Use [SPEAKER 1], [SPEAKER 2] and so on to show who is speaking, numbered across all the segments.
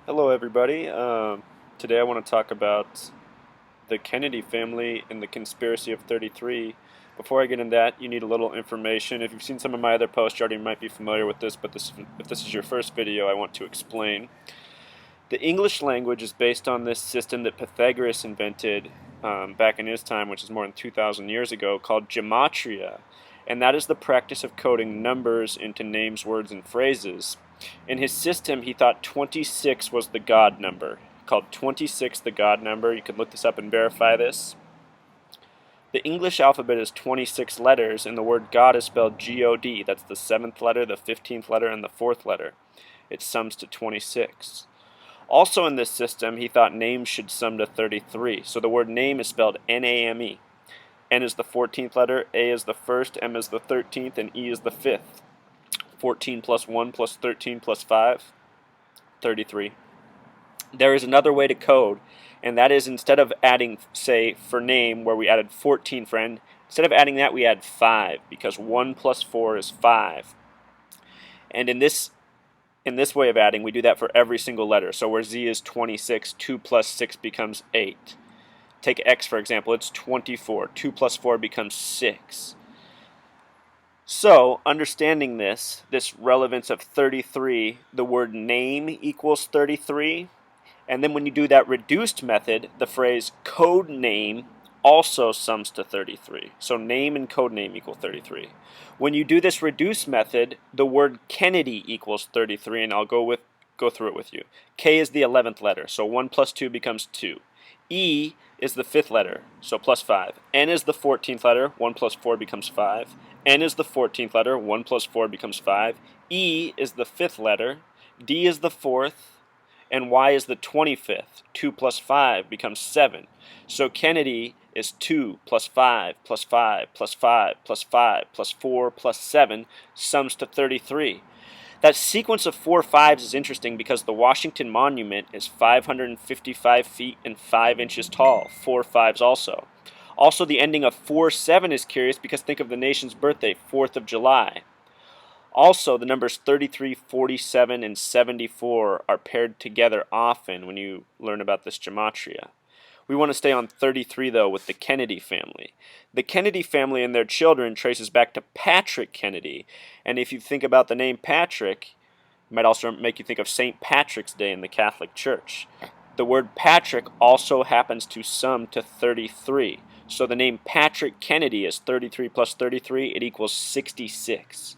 [SPEAKER 1] Hello, everybody. Today I want to talk about the Kennedy family and the conspiracy of 33. Before I get into that, you need a little information. If you've seen some of my other posts, you already might be familiar with this, but if this is your first video, I want to explain. The English language is based on this system that Pythagoras invented back in his time, which is more than 2,000 years ago, called gematria. And that is the practice of coding numbers into names, words, and phrases. In his system, he thought 26 was the God number. He called 26 the God number. You can look this up and verify this. The English alphabet is 26 letters, and the word God is spelled G-O-D. That's the 7th letter, the 15th letter, and the 4th letter. It sums to 26. Also in this system, he thought names should sum to 33. So the word name is spelled N-A-M-E. N is the 14th letter, A is the 1st, M is the 13th, and E is the 5th. 14 plus 1 plus 13 plus 5, 33. There is another way to code, and that is instead of adding, say, for name, where we added 14 for N, instead of adding that, we add 5, because 1 plus 4 is 5. And in this way of adding, we do that for every single letter. So where Z is 26, 2 plus 6 becomes 8. Take X, for example, it's 24. 2 plus 4 becomes 6. So, understanding this relevance of 33, the word name equals 33. And then when you do that reduced method, the phrase code name also sums to 33. So name and code name equal 33. When you do this reduced method, the word Kennedy equals 33, and I'll go through it with you. K is the 11th letter, so 1 plus 2 becomes 2. E is the 5th letter, so plus 5. N is the 14th letter, 1 plus 4 becomes 5. N is the 14th letter, 1 plus 4 becomes 5. E is the 5th letter, D is the 4th, and Y is the 25th. 2 plus 5 becomes 7. So Kennedy is 2 plus 5 plus 5 plus 5 plus 5 plus 4 plus 7 sums to 33. That sequence of 4 5s is interesting because the Washington Monument is 555 feet and 5 inches tall. 4 5s also. Also, the ending of 4-7 is curious because think of the nation's birthday, 4th of July. Also, the numbers 33, 47, and 74 are paired together often when you learn about this gematria. We want to stay on 33, though, with the Kennedy family. The Kennedy family and their children traces back to Patrick Kennedy. And if you think about the name Patrick, it might also make you think of St. Patrick's Day in the Catholic Church. The word Patrick also happens to sum to 33. So the name Patrick Kennedy is 33 plus 33. It equals 66.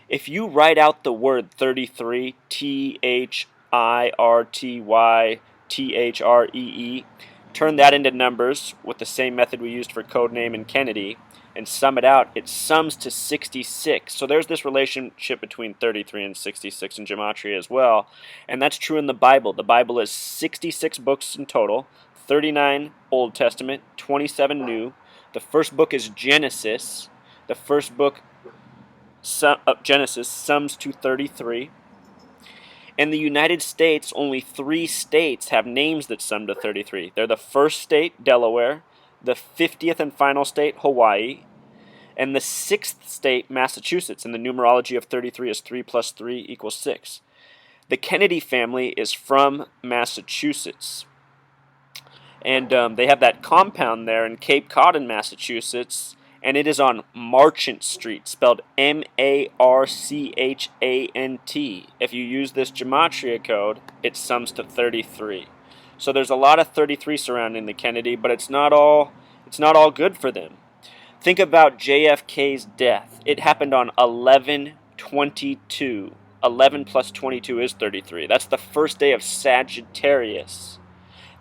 [SPEAKER 1] If you write out the word 33, T-H-I-R-T-Y-T-H-R-E-E, turn that into numbers with the same method we used for codename and Kennedy, and sum it out, it sums to 66. So there's this relationship between 33 and 66 in gematria as well, and that's true in the Bible. The Bible is 66 books in total, 39 Old Testament, 27 New. The first book is Genesis. The first book Genesis sums to 33. In the United States, only 3 states have names that sum to 33. They're the first state, Delaware, the 50th and final state, Hawaii, and the 6th state, Massachusetts. And the numerology of 33 is 3 plus 3 equals 6. The Kennedy family is from Massachusetts. And they have that compound there in Cape Cod in Massachusetts, and it is on Marchant Street, spelled M-A-R-C-H-A-N-T. If you use this gematria code, it sums to 33. So there's a lot of 33 surrounding the Kennedy, but it's not all good for them. Think about JFK's death. It happened on 11/22. 11 plus 22 is 33. That's the first day of Sagittarius.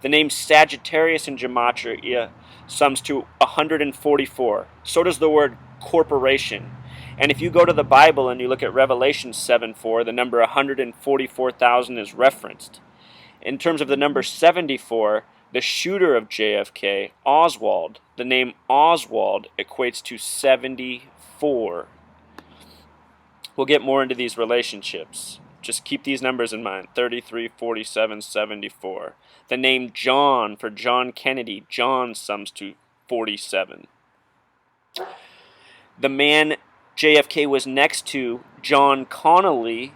[SPEAKER 1] The name Sagittarius in gematria sums to 144. So does the word corporation. And if you go to the Bible and you look at Revelation 7:4, the number 144,000 is referenced. In terms of the number 74, the shooter of JFK, Oswald, the name Oswald equates to 74. We'll get more into these relationships. Just keep these numbers in mind, 33, 47, 74. The name John for John Kennedy, John sums to 47. The man JFK was next to, John Connolly,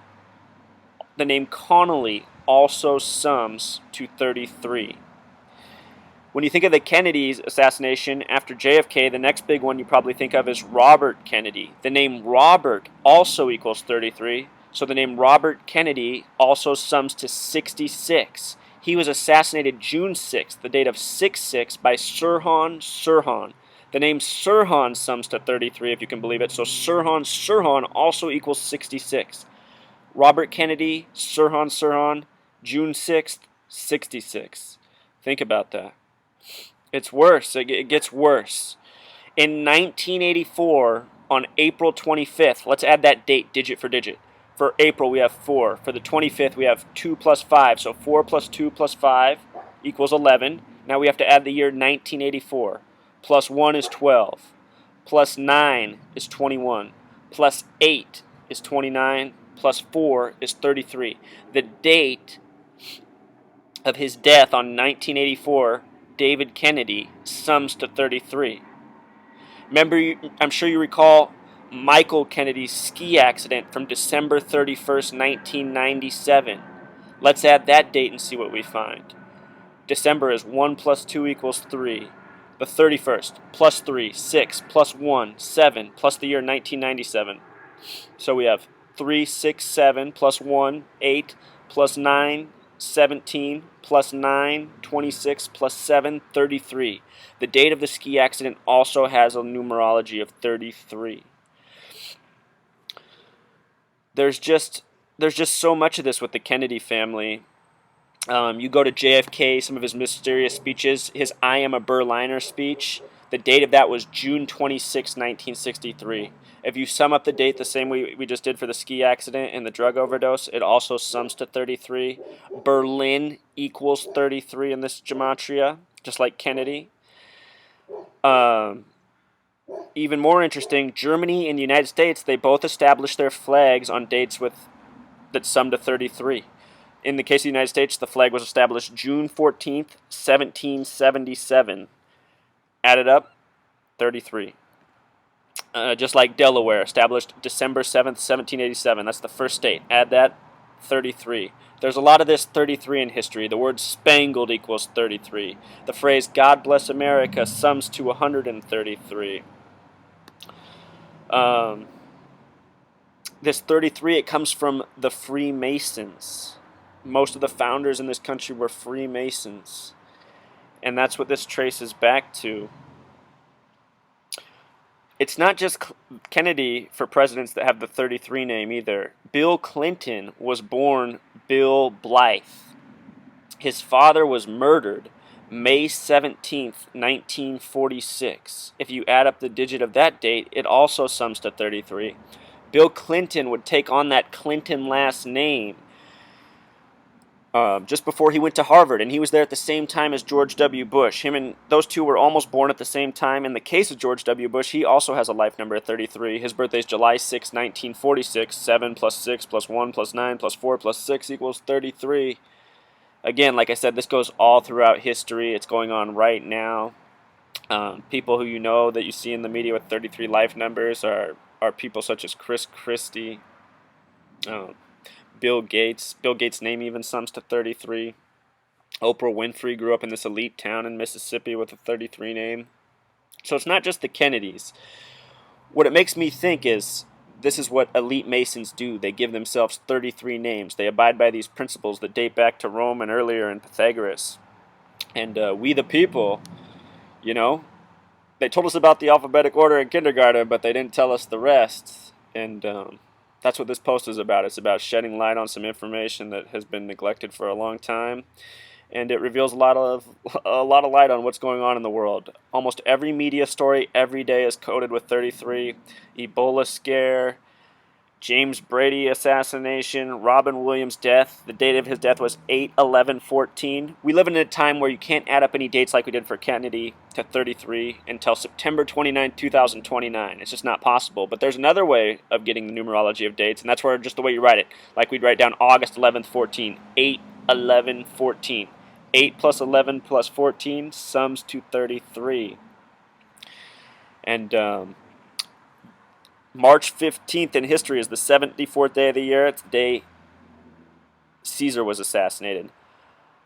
[SPEAKER 1] the name Connolly also sums to 33. When you think of the Kennedy's assassination after JFK, the next big one you probably think of is Robert Kennedy. The name Robert also equals 33, so the name Robert Kennedy also sums to 66. He was assassinated June 6th, the date of 6/6, by Sirhan Sirhan. The name Sirhan sums to 33, if you can believe it, so Sirhan Sirhan also equals 66. Robert Kennedy, Sirhan Sirhan, June 6th, 66. Think about that. It's worse. It gets worse. In 1984, on April 25th, let's add that date digit for digit. For April, we have 4. For the 25th, we have 2 plus 5. So 4 plus 2 plus 5 equals 11. Now we have to add the year 1984. Plus 1 is 12. Plus 9 is 21. Plus 8 is 29. Plus 4 is 33. The date of his death on 1984, David Kennedy, sums to 33. Remember, I'm sure you recall Michael Kennedy's ski accident from December 31st, 1997. Let's add that date and see what we find. December is 1 plus 2 equals 3. The 31st, plus 3, 6, plus 1, 7, plus the year 1997. So we have 3, 6, 7, plus 1, 8, plus 9, 17, plus 9, 26, plus 7, 33. The date of the ski accident also has a numerology of 33. There's just so much of this with the Kennedy family. You go to JFK, some of his mysterious speeches, his I Am a Berliner speech, the date of that was June 26, 1963. If you sum up the date the same way we just did for the ski accident and the drug overdose, it also sums to 33. Berlin equals 33 in this gematria, just like Kennedy. Even more interesting, Germany and the United States, they both established their flags on dates that sum to 33. In the case of the United States, the flag was established June 14th, 1777. Added up, 33. Just like Delaware, established December 7th, 1787. That's the first state. Add that, 33. There's a lot of this 33 in history. The word spangled equals 33. The phrase God bless America sums to 133. This 33, it comes from the Freemasons. Most of the founders in this country were Freemasons. And that's what this traces back to. It's not just Kennedy for presidents that have the 33 name either. Bill Clinton was born Bill Blythe. His father was murdered May 17th, 1946. If you add up the digit of that date, it also sums to 33. Bill Clinton would take on that Clinton last name just before he went to Harvard, and he was there at the same time as George W. Bush. Him and those two were almost born at the same time. In the case of George W. Bush, he also has a life number of 33. His birthday is July 6, 1946. 7 plus 6 plus 1 plus 9 plus 4 plus 6 equals 33. Again, like I said, this goes all throughout history. It's going on right now. People who you know that you see in the media with 33 life numbers are people such as Chris Christie, Bill Gates. Bill Gates' name even sums to 33. Oprah Winfrey grew up in this elite town in Mississippi with a 33 name. So it's not just the Kennedys. What it makes me think is this is what elite Masons do. They give themselves 33 names. They abide by these principles that date back to Rome and earlier in Pythagoras. And we the people, you know, they told us about the alphabetic order in kindergarten, but they didn't tell us the rest. And that's what this post is about. It's about shedding light on some information that has been neglected for a long time, and it reveals a lot of light on what's going on in the world. Almost every media story every day is coded with 33. Ebola scare, James Brady assassination, Robin Williams' death. The date of his death was 8/11/14. We live in a time where you can't add up any dates like we did for Kennedy to 33 until September 29, 2029. It's just not possible. But there's another way of getting the numerology of dates, and that's where just the way you write it. Like we'd write down August 11th, 14, 8/11/14. 8 plus 11 plus 14 sums to 33. And March 15th in history is the 74th day of the year. It's day Caesar was assassinated.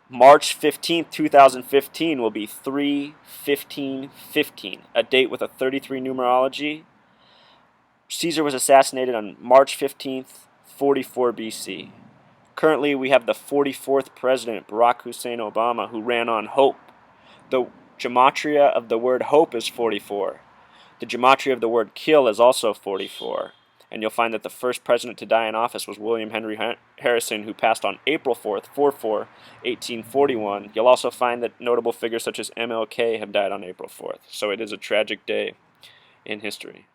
[SPEAKER 1] March 15th, 2015 will be 3/15/15, a date with a 33 numerology. Caesar was assassinated on March 15th, 44 BC. Currently, we have the 44th president, Barack Hussein Obama, who ran on hope. The gematria of the word hope is 44. The gematria of the word kill is also 44. And you'll find that the first president to die in office was William Henry Harrison, who passed on April 4th, 4/4/1841. You'll also find that notable figures such as MLK have died on April 4th. So it is a tragic day in history.